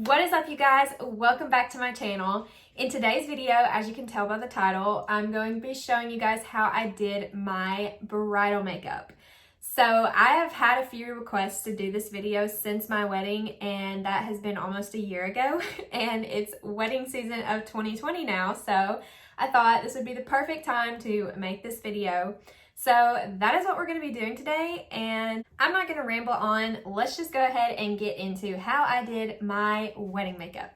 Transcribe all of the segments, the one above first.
What is up, you guys? Welcome back to my channel. In today's video, as you can tell by the title, I'm going to be showing you guys how I did my bridal makeup. So I have had a few requests to do this video since my wedding, and that has been almost a year ago, and it's wedding season of 2020 now, so I thought this would be the perfect time to make this video. So that is what we're going to be doing today, and I'm not going to ramble on. Let's just go ahead and get into how I did my wedding makeup.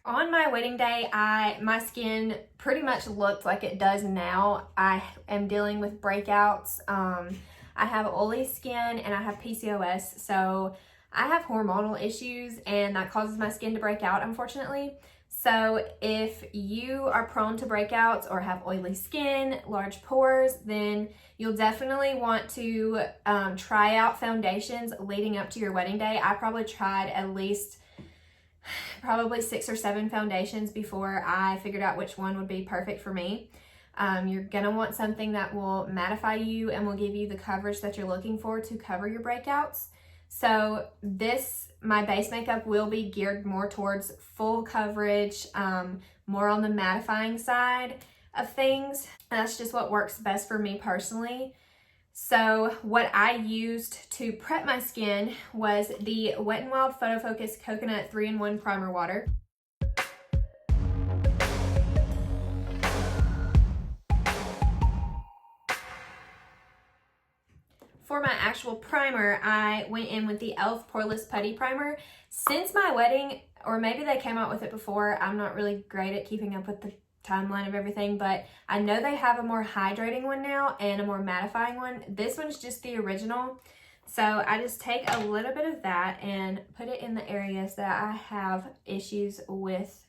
On my wedding day, my skin pretty much looked like it does now. I am dealing with breakouts. I have oily skin and I have PCOS, so I have hormonal issues and that causes my skin to break out, unfortunately. So if you are prone to breakouts or have oily skin, large pores, then you'll definitely want to try out foundations leading up to your wedding day. I probably tried at least probably 6 or 7 foundations before I figured out which one would be perfect for me. You're gonna want something that will mattify you and will give you the coverage that you're looking for to cover your breakouts. So my base makeup will be geared more towards full coverage, more on the mattifying side of things. That's just what works best for me personally. So what I used to prep my skin was the Wet n Wild Photofocus Coconut 3-in-1 Primer Water. For my actual primer, I went in with the e.l.f. Poreless Putty Primer. Since my wedding, or maybe they came out with it before, I'm not really great at keeping up with the timeline of everything, but I know they have a more hydrating one now and a more mattifying one. This one's just the original. So I just take a little bit of that and put it in the areas that I have issues with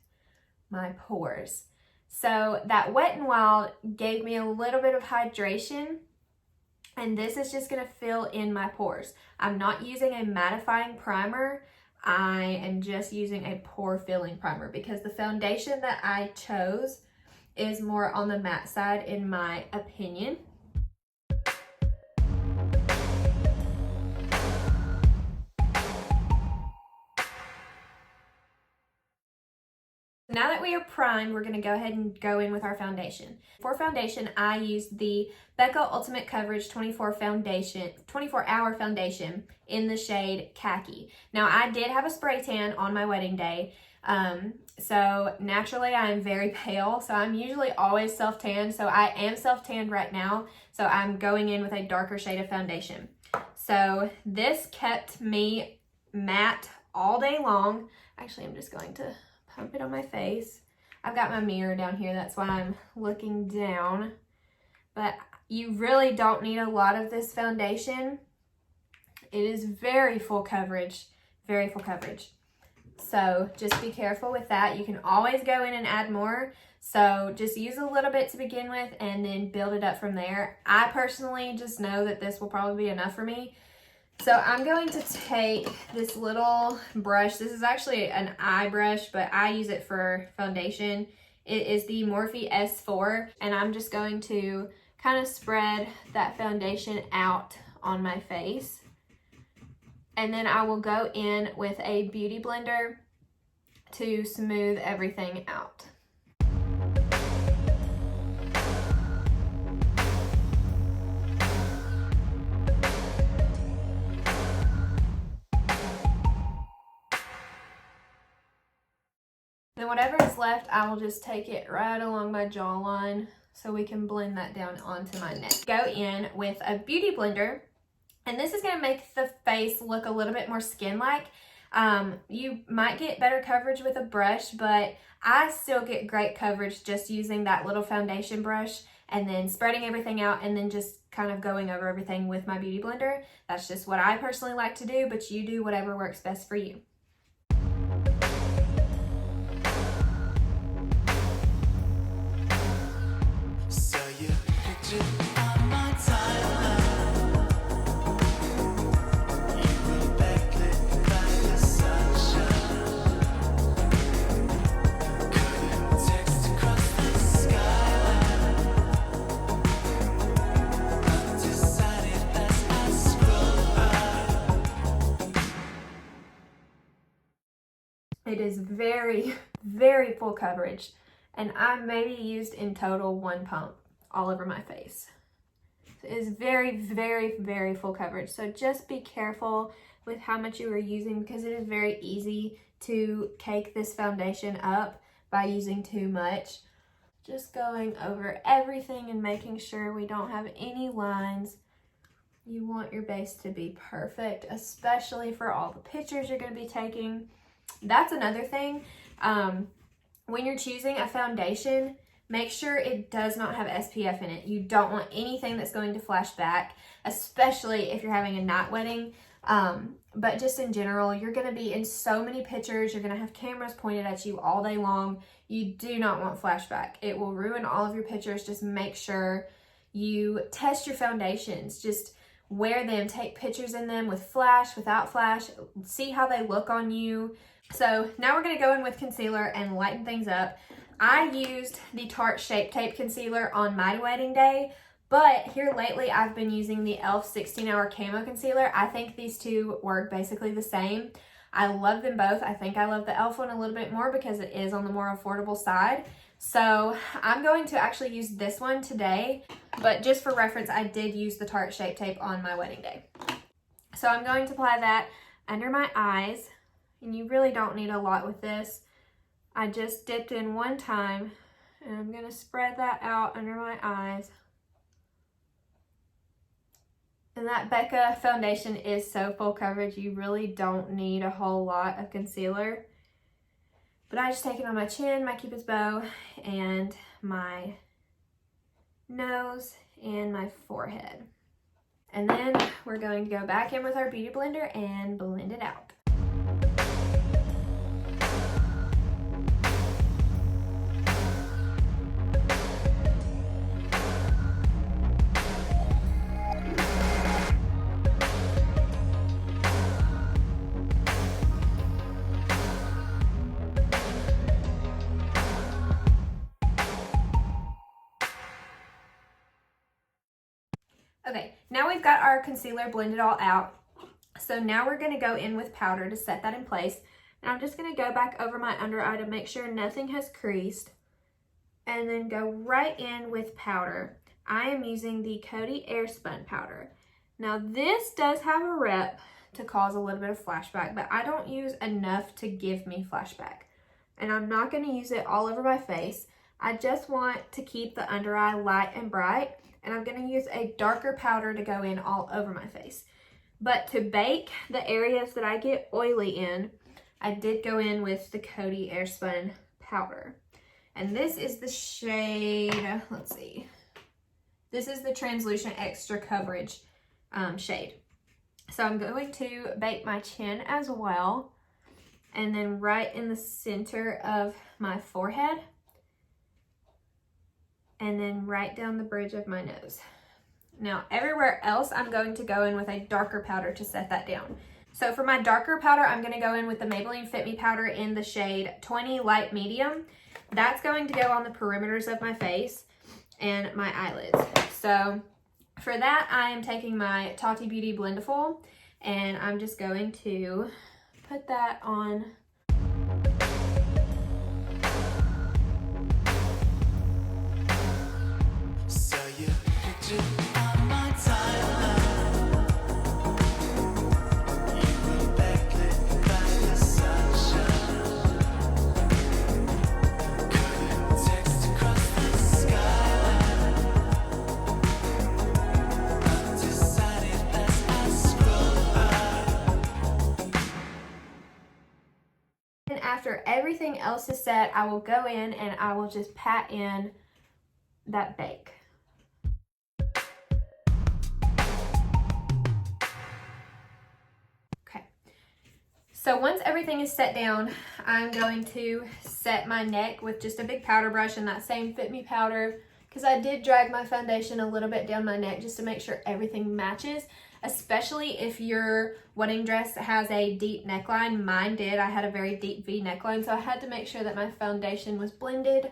my pores. So that Wet n Wild gave me a little bit of hydration, and this is just going to fill in my pores. I'm not using a mattifying primer. I am just using a pore filling primer because the foundation that I chose is more on the matte side in my opinion. Now that we are primed, we're going to go ahead and go in with our foundation. For foundation, I used the Becca Ultimate Coverage 24-hour foundation in the shade Khaki. Now, I did have a spray tan on my wedding day, so naturally I am very pale, so I'm usually always self-tanned. So I am self-tanned right now, so I'm going in with a darker shade of foundation. So this kept me matte all day long. Actually, I'm just going to pump it on my face. I've got my mirror down here, that's why I'm looking down. But you really don't need a lot of this foundation. It is very full coverage, very full coverage. So just be careful with that. You can always go in and add more. So just use a little bit to begin with and then build it up from there. I personally just know that this will probably be enough for me. So I'm going to take this little brush. This is actually an eye brush, but I use it for foundation. It is the Morphe S4, and I'm just going to kind of spread that foundation out on my face. And then I will go in with a beauty blender to smooth everything out. Then whatever is left, I will just take it right along my jawline so we can blend that down onto my neck. Go in with a beauty blender, and this is going to make the face look a little bit more skin-like. You might get better coverage with a brush, but I still get great coverage just using that little foundation brush and then spreading everything out and then just kind of going over everything with my beauty blender. That's just what I personally like to do, but you do whatever works best for you. is very, very full coverage. And I maybe used in total 1 pump all over my face. It is very, very, very full coverage. So just be careful with how much you are using, because it is very easy to cake this foundation up by using too much. Just going over everything and making sure we don't have any lines. You want your base to be perfect, especially for all the pictures you're going to be taking. That's another thing. When you're choosing a foundation, make sure it does not have SPF in it. You don't want anything that's going to flash back, especially if you're having a night wedding. But just in general, you're going to be in so many pictures. You're going to have cameras pointed at you all day long. You do not want flashback. It will ruin all of your pictures. Just make sure you test your foundations. Just wear them, take pictures in them with flash, without flash, see how they look on you. So now we're going to go in with concealer and lighten things up. I used the Tarte Shape Tape Concealer on my wedding day, but here lately I've been using the e.l.f. 16-Hour Camo Concealer. I think these two work basically the same. I love them both. I think I love the e.l.f. one a little bit more because it is on the more affordable side. So I'm going to actually use this one today, but just for reference, I did use the Tarte Shape Tape on my wedding day. So I'm going to apply that under my eyes, and you really don't need a lot with this. I just dipped in one time, and I'm going to spread that out under my eyes. And that Becca foundation is so full coverage, you really don't need a whole lot of concealer. But I just take it on my chin, my Cupid's bow, and my nose, and my forehead. And then we're going to go back in with our Beauty Blender and blend it out. Okay, now we've got our concealer blended all out. So now we're going to go in with powder to set that in place. And I'm just going to go back over my under eye to make sure nothing has creased. And then go right in with powder. I am using the Coty Airspun powder. Now this does have a rep to cause a little bit of flashback, but I don't use enough to give me flashback. And I'm not going to use it all over my face. I just want to keep the under eye light and bright. And I'm going to use a darker powder to go in all over my face. But to bake the areas that I get oily in, I did go in with the Coty Airspun powder. And this is the shade, let's see. This is the Translucent Extra Coverage shade. So I'm going to bake my chin as well. And then right in the center of my forehead. And then right down the bridge of my nose. Now, everywhere else, I'm going to go in with a darker powder to set that down. So for my darker powder, I'm going to go in with the Maybelline Fit Me powder in the shade 20 Light Medium. That's going to go on the perimeters of my face and my eyelids. So for that, I am taking my Tati Beauty Blendiful, and I'm just going to put that on. After everything else is set, I will go in and I will just pat in that bake. Okay, so once everything is set down, I'm going to set my neck with just a big powder brush and that same Fit Me powder, because I did drag my foundation a little bit down my neck just to make sure everything matches. Especially if your wedding dress has a deep neckline. Mine did. I had a very deep V neckline, so I had to make sure that my foundation was blended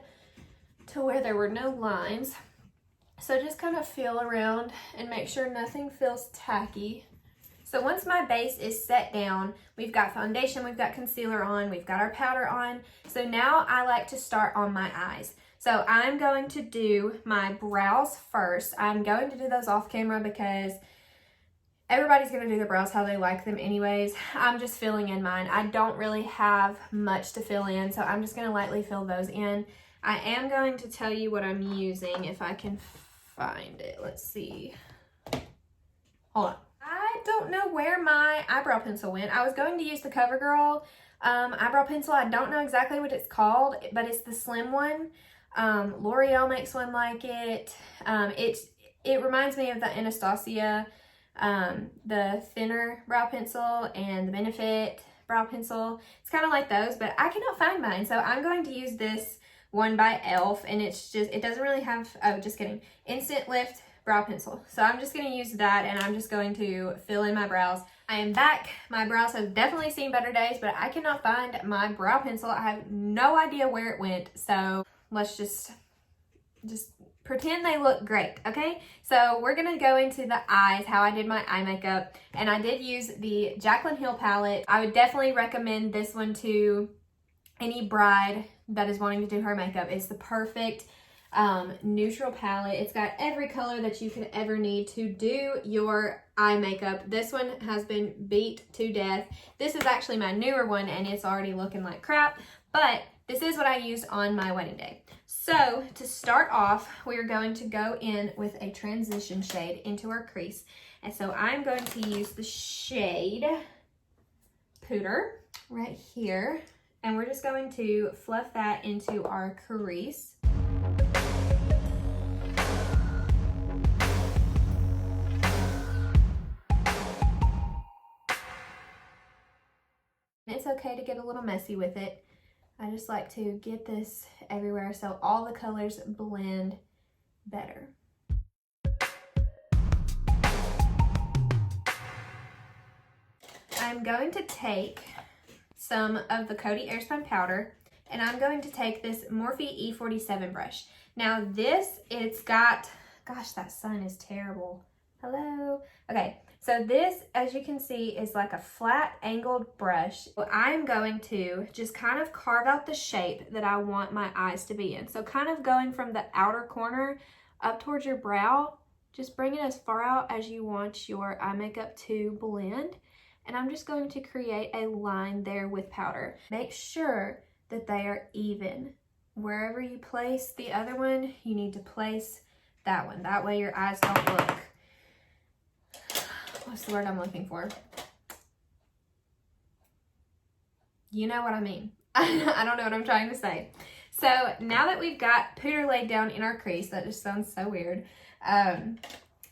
to where there were no lines. So just kind of feel around and make sure nothing feels tacky. So once my base is set down, we've got foundation, we've got concealer on, we've got our powder on. So now I like to start on my eyes. So I'm going to do my brows first. I'm going to do those off camera because everybody's going to do their brows how they like them anyways. I'm just filling in mine. I don't really have much to fill in, so I'm just going to lightly fill those in. I am going to tell you what I'm using if I can find it. Let's see. Hold on. I don't know where my eyebrow pencil went. I was going to use the CoverGirl eyebrow pencil. I don't know exactly what it's called, but it's the slim one. L'Oreal makes one like it. It reminds me of the Anastasia, the thinner brow pencil, and the Benefit brow pencil. It's kind of like those, but I cannot find mine. So I'm going to use this one by e.l.f. and it doesn't really have, oh, just kidding, Instant Lift brow pencil. So I'm just going to use that, and I'm just going to fill in my brows. I am back. My brows have definitely seen better days, but I cannot find my brow pencil. I have no idea where it went. So let's just pretend they look great, okay? So we're gonna go into the eyes, how I did my eye makeup, and I did use the Jaclyn Hill palette. I would definitely recommend this one to any bride that is wanting to do her makeup. It's the perfect neutral palette. It's got every color that you could ever need to do your eye makeup. This one has been beat to death. This is actually my newer one, and it's already looking like crap, but this is what I used on my wedding day. So to start off, we're going to go in with a transition shade into our crease. And so I'm going to use the shade Pooter right here. And we're just going to fluff that into our crease. It's okay to get a little messy with it. I just like to get this everywhere so all the colors blend better. I'm going to take some of the Coty Airspun powder, and I'm going to take this Morphe E47 brush. Now this, it's got, gosh, that sun is terrible. Hello? Okay, so this, as you can see, is like a flat angled brush. I'm going to just kind of carve out the shape that I want my eyes to be in. So kind of going from the outer corner up towards your brow, just bring it as far out as you want your eye makeup to blend. And I'm just going to create a line there with powder. Make sure that they are even. Wherever you place the other one, you need to place that one. That way your eyes don't look, what's the word I'm looking for? You know what I mean. I don't know what I'm trying to say. So now that we've got Pooter laid down in our crease, that just sounds so weird.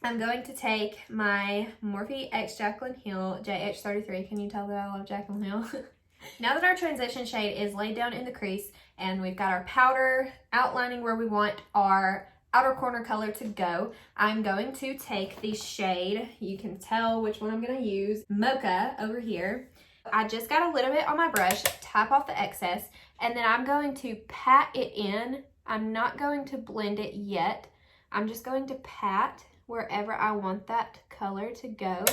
I'm going to take my Morphe X Jaclyn Hill JH63. Can you tell that I love Jaclyn Hill? Now that our transition shade is laid down in the crease and we've got our powder outlining where we want our outer corner color to go, I'm going to take the shade, you can tell which one I'm going to use, Mocha over here. I just got a little bit on my brush, tap off the excess, and then I'm going to pat it in. I'm not going to blend it yet. I'm just going to pat wherever I want that color to go.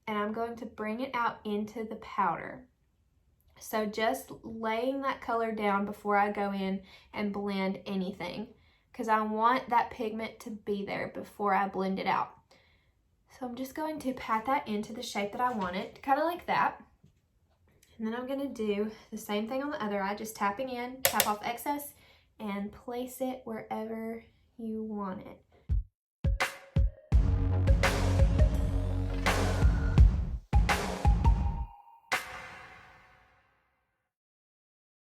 And I'm going to bring it out into the powder. So just laying that color down before I go in and blend anything, because I want that pigment to be there before I blend it out. So I'm just going to pat that into the shape that I want it, kind of like that. And then I'm going to do the same thing on the other eye, just tapping in, tap off excess, and place it wherever you want it.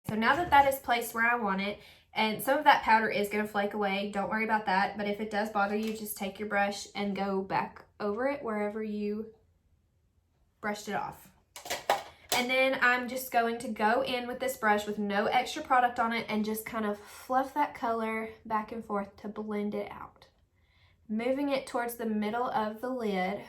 So now that that is placed where I want it, and some of that powder is going to flake away, don't worry about that, but if it does bother you, just take your brush and go back over it wherever you brushed it off. And then I'm just going to go in with this brush with no extra product on it and just kind of fluff that color back and forth to blend it out. Moving it towards the middle of the lid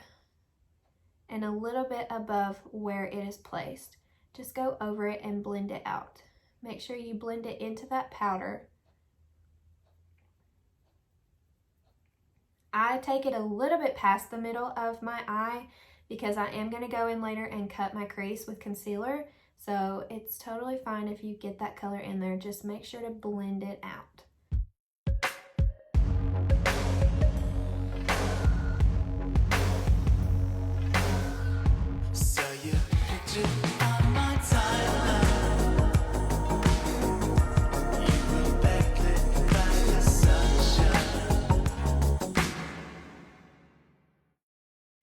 and a little bit above where it is placed. Just go over it and blend it out. Make sure you blend it into that powder. I take it a little bit past the middle of my eye because I am going to go in later and cut my crease with concealer. So it's totally fine if you get that color in there. Just make sure to blend it out. So you picture on my timeline, you were backlit by the sunshine.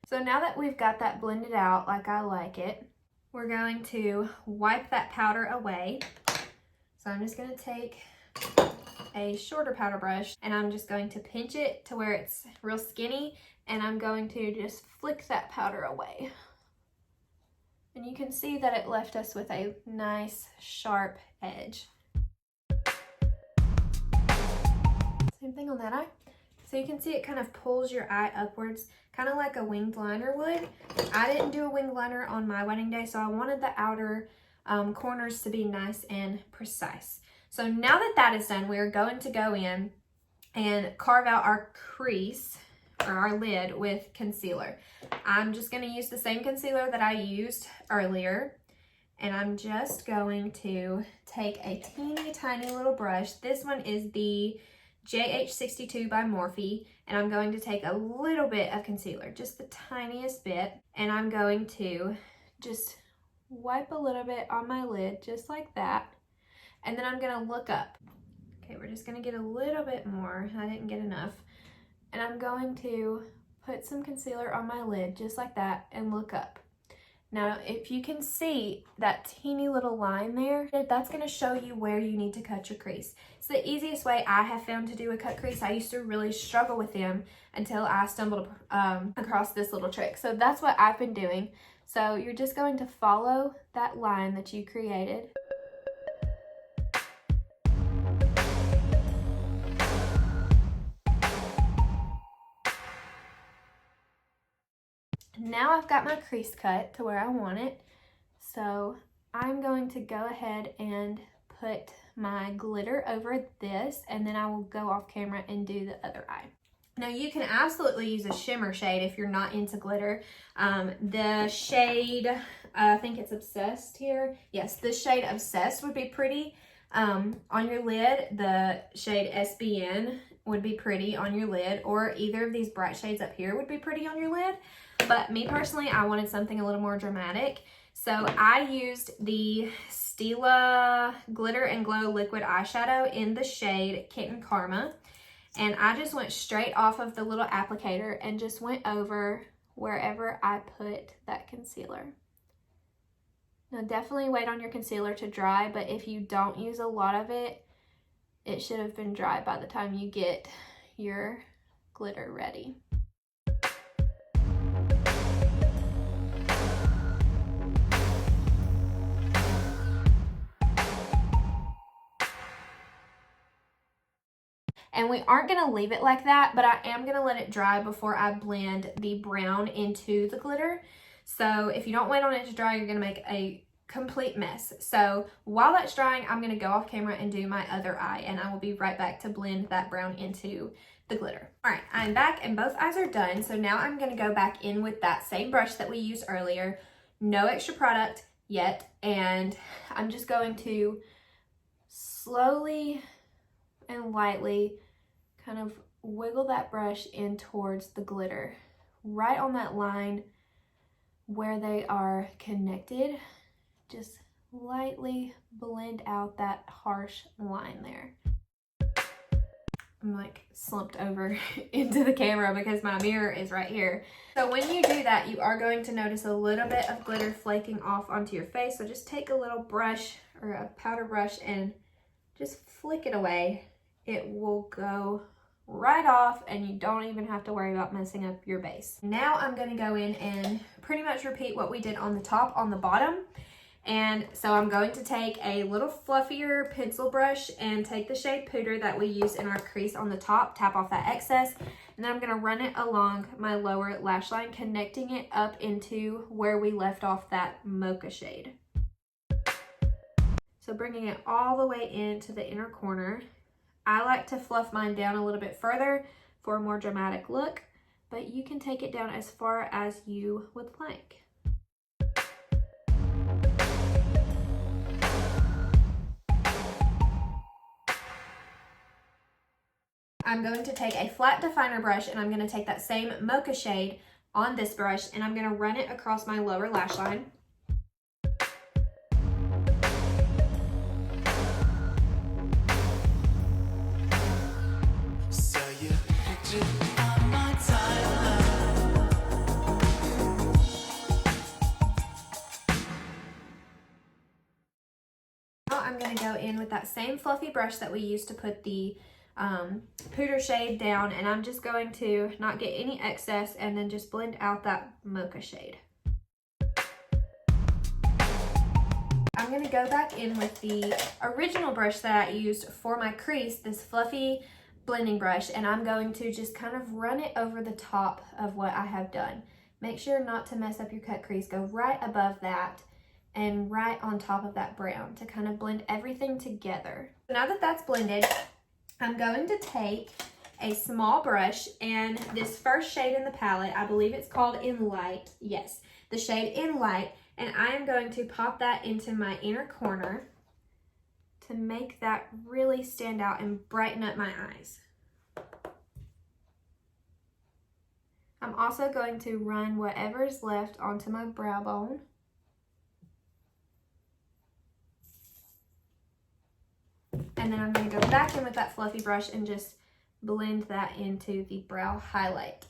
So now that we've got that blended out like I like it, we're going to wipe that powder away. So I'm just going to take a shorter powder brush and I'm just going to pinch it to where it's real skinny, and I'm going to just flick that powder away. And you can see that it left us with a nice sharp edge. Same thing on that eye. So you can see it kind of pulls your eye upwards, kind of like a winged liner would. I didn't do a winged liner on my wedding day, so I wanted the outer corners to be nice and precise. So now that that is done, we are going to go in and carve out our crease or our lid with concealer. I'm just going to use the same concealer that I used earlier, and I'm just going to take a teeny tiny little brush. This one is the JH62 by Morphe, and I'm going to take a little bit of concealer, just the tiniest bit, and I'm going to just wipe a little bit on my lid, just like that, and then I'm going to look up. Okay, we're just going to get a little bit more. I didn't get enough. And I'm going to put some concealer on my lid, just like that, and look up. Now, if you can see that teeny little line there, that's going to show you where you need to cut your crease. It's the easiest way I have found to do a cut crease. I used to really struggle with them until I stumbled across this little trick. So that's what I've been doing. So you're just going to follow that line that you created. Now I've got my crease cut to where I want it, so I'm going to go ahead and put my glitter over this, and then I will go off camera and do the other eye. Now you can absolutely use a shimmer shade if you're not into glitter. The shade, I think it's Obsessed here. Yes, the shade Obsessed would be pretty on your lid. The shade SBN would be pretty on your lid, or either of these bright shades up here would be pretty on your lid. But me personally, I wanted something a little more dramatic. So I used the Stila Glitter and Glow Liquid Eyeshadow in the shade Kitten Karma. And I just went straight off of the little applicator and just went over wherever I put that concealer. Now definitely wait on your concealer to dry, but if you don't use a lot of it, it should have been dry by the time you get your glitter ready. And we aren't going to leave it like that, but I am going to let it dry before I blend the brown into the glitter. So if you don't wait on it to dry, you're going to make a complete mess. So while that's drying, I'm going to go off camera and do my other eye, and I will be right back to blend that brown into the glitter. All right, I'm back and both eyes are done. So now I'm going to go back in with that same brush that we used earlier. No extra product yet. And I'm just going to slowly and lightly kind of wiggle that brush in towards the glitter, right on that line where they are connected. Just lightly blend out that harsh line there. I'm like slumped over into the camera because my mirror is right here. So when you do that, you are going to notice a little bit of glitter flaking off onto your face. So just take a little brush or a powder brush and just flick it away. It will go right off and you don't even have to worry about messing up your base. Now I'm going to go in and pretty much repeat what we did on the top on the bottom. And so I'm going to take a little fluffier pencil brush and take the shade Pooter that we use in our crease on the top, tap off that excess, and then I'm going to run it along my lower lash line, connecting it up into where we left off that mocha shade. So bringing it all the way into the inner corner. I like to fluff mine down a little bit further for a more dramatic look. but you can take it down as far as you would like. I'm going to take a flat definer brush and I'm going to take that same mocha shade on this brush and I'm going to run it across my lower lash line. Saw your picture on my timeline. Now I'm going to go in with that same fluffy brush that we used to put the pooter shade down, and I'm just going to not get any excess and then just blend out that mocha shade. I'm going to go back in with the original brush that I used for my crease, this fluffy blending brush, and I'm going to just kind of run it over the top of what I have done. Make sure not to mess up your cut crease. Go right above that and right on top of that brown to kind of blend everything together. So now that that's blended, I'm going to take a small brush and this first shade in the palette, I believe it's called In Light. Yes, the shade In Light. And I am going to pop that into my inner corner to make that really stand out and brighten up my eyes. I'm also going to run whatever is left onto my brow bone. And then I'm going to go back in with that fluffy brush and just blend that into the brow highlight.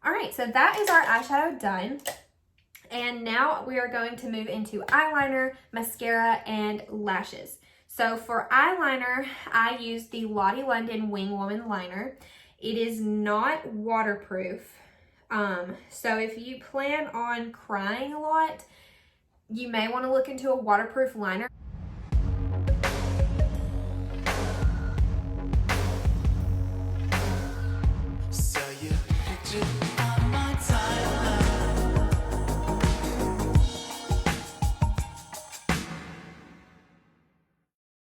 All right, so that is our eyeshadow done. And now we are going to move into eyeliner, mascara, and lashes. So for eyeliner, I used the Lottie London Wing Woman liner. It is not waterproof. So if you plan on crying a lot, you may want to look into a waterproof liner. Saw your picture on my timeline.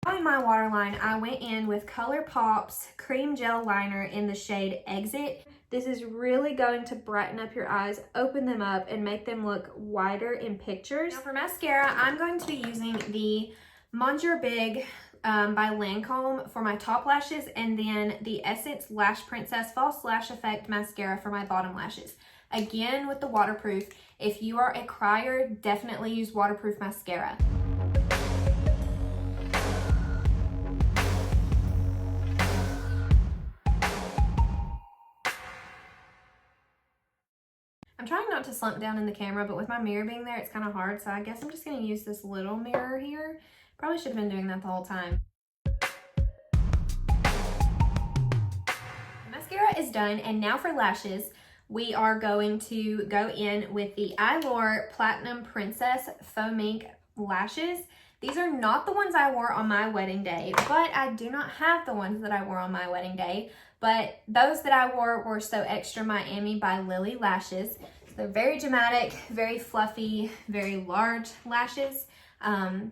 On my waterline, I went in with Colourpop's Cream Gel Liner in the shade Exit. This is really going to brighten up your eyes, open them up, and make them look wider in pictures. Now for mascara, I'm going to be using the Monsieur Big by Lancôme for my top lashes, and then the Essence Lash Princess False Lash Effect Mascara for my bottom lashes. Again, with the waterproof, if you are a crier, definitely use waterproof mascara. I'm trying not to slump down in the camera, but with my mirror being there, it's kind of hard, so I guess I'm just going to use this little mirror here. Probably should have been doing that the whole time. The mascara is done, and now for lashes, we are going to go in with the Eylure Platinum Princess Faux Mink Lashes. These are not the ones I wore on my wedding day, but I do not have the ones that I wore on my wedding day. But those that I wore were So Extra Miami by Lily Lashes. So they're very dramatic, very fluffy, very large lashes.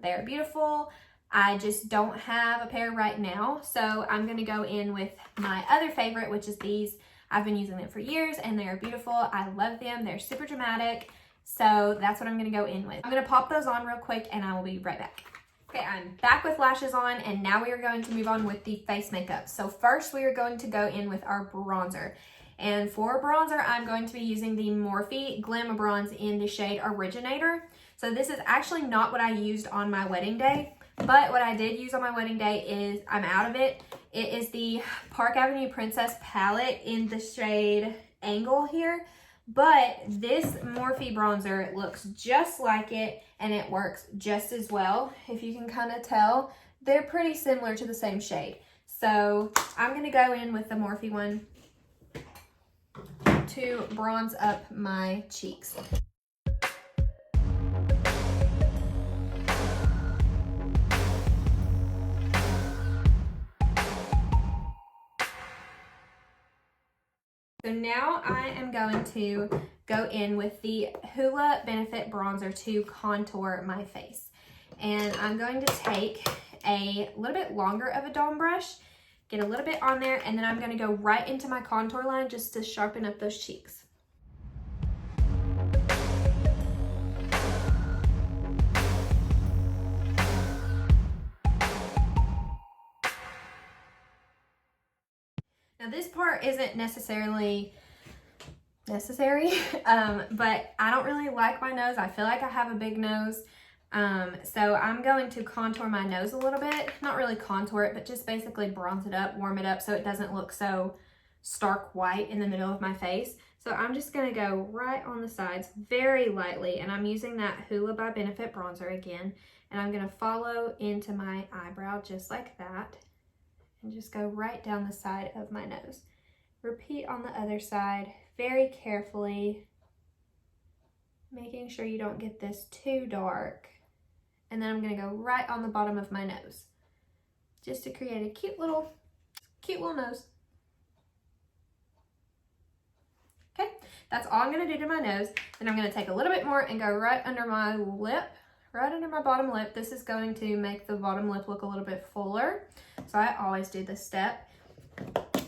They're beautiful. I just don't have a pair right now, so I'm going to go in with my other favorite, which is these. I've been using them for years, and they are beautiful. I love them. They're super dramatic, so that's what I'm going to go in with. I'm going to pop those on real quick, and I will be right back. Okay, I'm back with lashes on, and now we are going to move on with the face makeup. So first, we are going to go in with our bronzer. And for bronzer, I'm going to be using the Morphe Glamabronze in the shade Originator. So this is actually not what I used on my wedding day, but what I did use on my wedding day is, I'm out of it. It is the Park Avenue Princess palette in the shade Angle here. But this Morphe bronzer looks just like it, and it works just as well. If you can kind of tell, they're pretty similar to the same shade. So I'm going to go in with the Morphe one to bronze up my cheeks. So now I am going to go in with the Hoola Benefit Bronzer to contour my face. And I'm going to take a little bit longer of a dome brush get a little bit on there, and then I'm gonna go right into my contour line just to sharpen up those cheeks. Now this part isn't necessarily necessary, but I don't really like my nose. I feel like I have a big nose. So I'm going to contour my nose a little bit. Not really contour it, but just basically bronze it up, warm it up so it doesn't look so stark white in the middle of my face. So I'm just gonna go right on the sides very lightly, and I'm using that Hoola by Benefit bronzer again, and I'm gonna follow into my eyebrow just like that, and just go right down the side of my nose. Repeat on the other side very carefully, making sure you don't get this too dark. And then I'm gonna go right on the bottom of my nose, just to create a cute little nose. Okay, that's all I'm gonna do to my nose. Then I'm gonna take a little bit more and go right under my lip, right under my bottom lip. This is going to make the bottom lip look a little bit fuller. So I always do this step.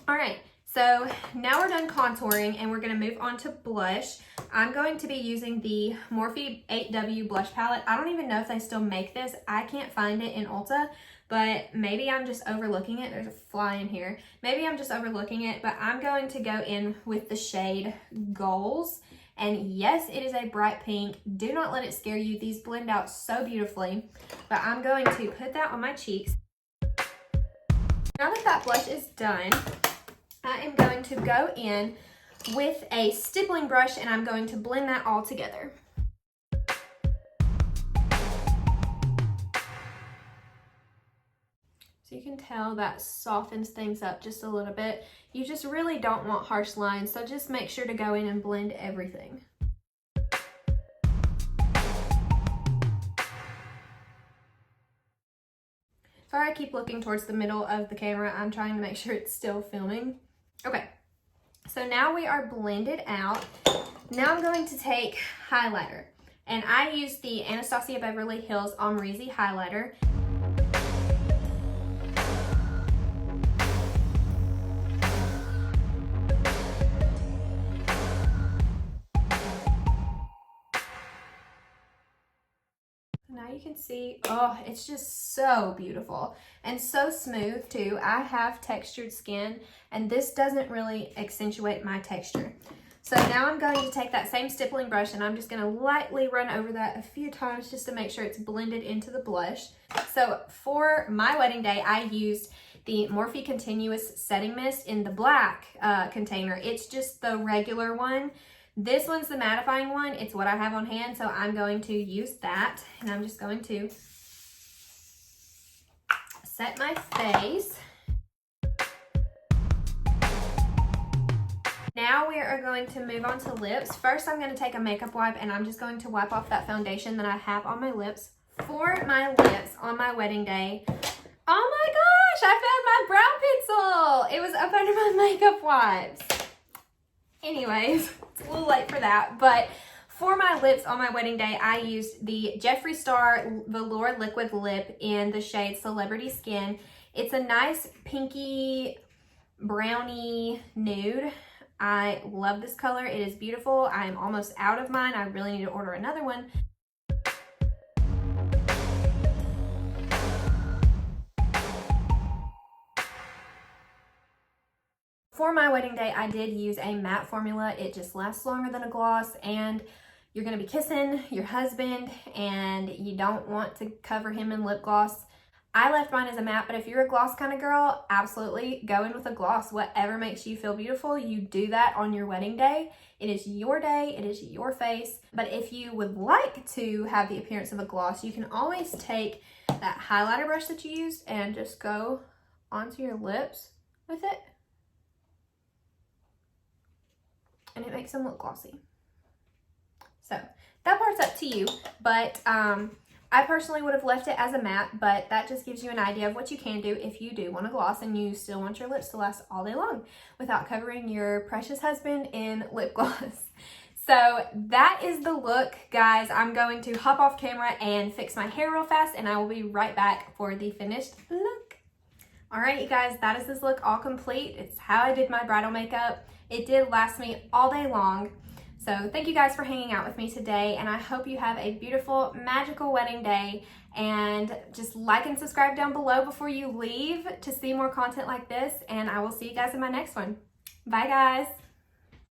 All right, so now we're done contouring and we're gonna move on to blush. I'm going to be using the Morphe 8W blush palette. I don't even know if they still make this. I can't find it in Ulta, but maybe I'm just overlooking it. There's a fly in here. Maybe I'm just overlooking it, but I'm going to go in with the shade Goals. And yes, it is a bright pink. Do not let it scare you. These blend out so beautifully, but I'm going to put that on my cheeks. Now that that blush is done, I am going to go in with a stippling brush and I'm going to blend that all together. So you can tell that softens things up just a little bit. You just really don't want harsh lines, so just make sure to go in and blend everything. Sorry, I keep looking towards the middle of the camera. I'm trying to make sure it's still filming. Okay, so now we are blended out. Now I'm going to take highlighter, and I use the Anastasia Beverly Hills Omrizi highlighter. Now you can see, oh, it's just so beautiful and so smooth too. I have textured skin and this doesn't really accentuate my texture. So now I'm going to take that same stippling brush and I'm just going to lightly run over that a few times just to make sure it's blended into the blush. So for my wedding day, I used the Morphe Continuous Setting Mist in the black container. It's just the regular one. This one's the mattifying one. It's what I have on hand, so I'm going to use that. And I'm just going to set my face. Now we are going to move on to lips. First, I'm going to take a makeup wipe and I'm just going to wipe off that foundation that I have on my lips. For my lips on my wedding day, oh my gosh, I found my brow pencil. It was up under my makeup wipes. Anyways, it's a little late for that, but for my lips on my wedding day, I used the Jeffree Star Velour Liquid Lip in the shade Celebrity Skin. It's a nice pinky brownie nude. I love this color. It is beautiful. I am almost out of mine. I really need to order another one. For my wedding day, I did use a matte formula. It just lasts longer than a gloss, and you're gonna be kissing your husband and you don't want to cover him in lip gloss. I left mine as a matte, but if you're a gloss kind of girl, absolutely go in with a gloss. Whatever makes you feel beautiful, you do that on your wedding day. It is your day, it is your face. But if you would like to have the appearance of a gloss, you can always take that highlighter brush that you used and just go onto your lips with it. And it makes them look glossy. So that part's up to you, but I personally would have left it as a matte, but that just gives you an idea of what you can do if you do want a gloss and you still want your lips to last all day long without covering your precious husband in lip gloss. So that is the look, guys. I'm going to hop off camera and fix my hair real fast, and I will be right back for the finished look. All right, you guys, that is this look all complete. It's how I did my bridal makeup. It did last me all day long. So thank you guys for hanging out with me today, and I hope you have a beautiful, magical wedding day. And just like and subscribe down below before you leave to see more content like this, and I will see you guys in my next one. Bye, guys.